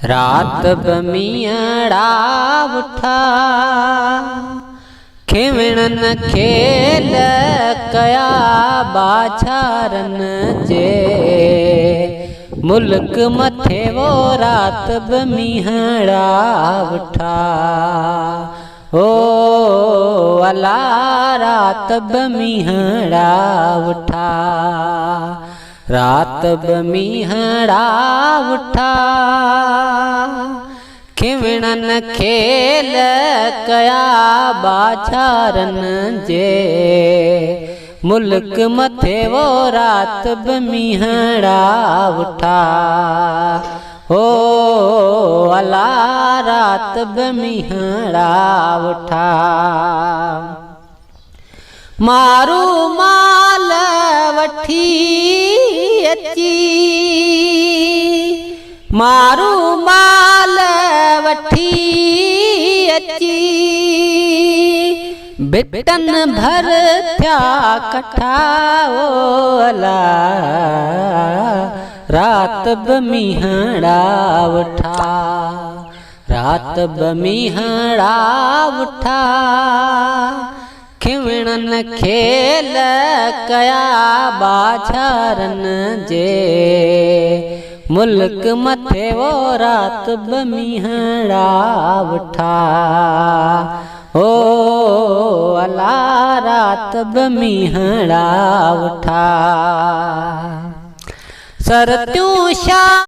रात बमीअड़ा उठा खिवणन खेल कया बाछारन जे मुल्क मथे वो रात बमीहड़ा उठा ओ अला रात बमीहड़ा उठा रात बमीहड़ा उठा खिवणन खेल कया बाछारन जे मुल्क मथे वो रात बमीहड़ा उठा ओ अला रात बमीहड़ा उठा मारू माल वठी अची मारू माल वठी अची बिटन भर थिया कठा ओ अला रात बमीहड़ा उठा रात बमीहड़ा उठा खिवणन खेल कया बाछारन जे मुल्क मथे वो रात बमीहड़ा उठा ओ अला रात बमीहड़ा उठा सरत्यूं शा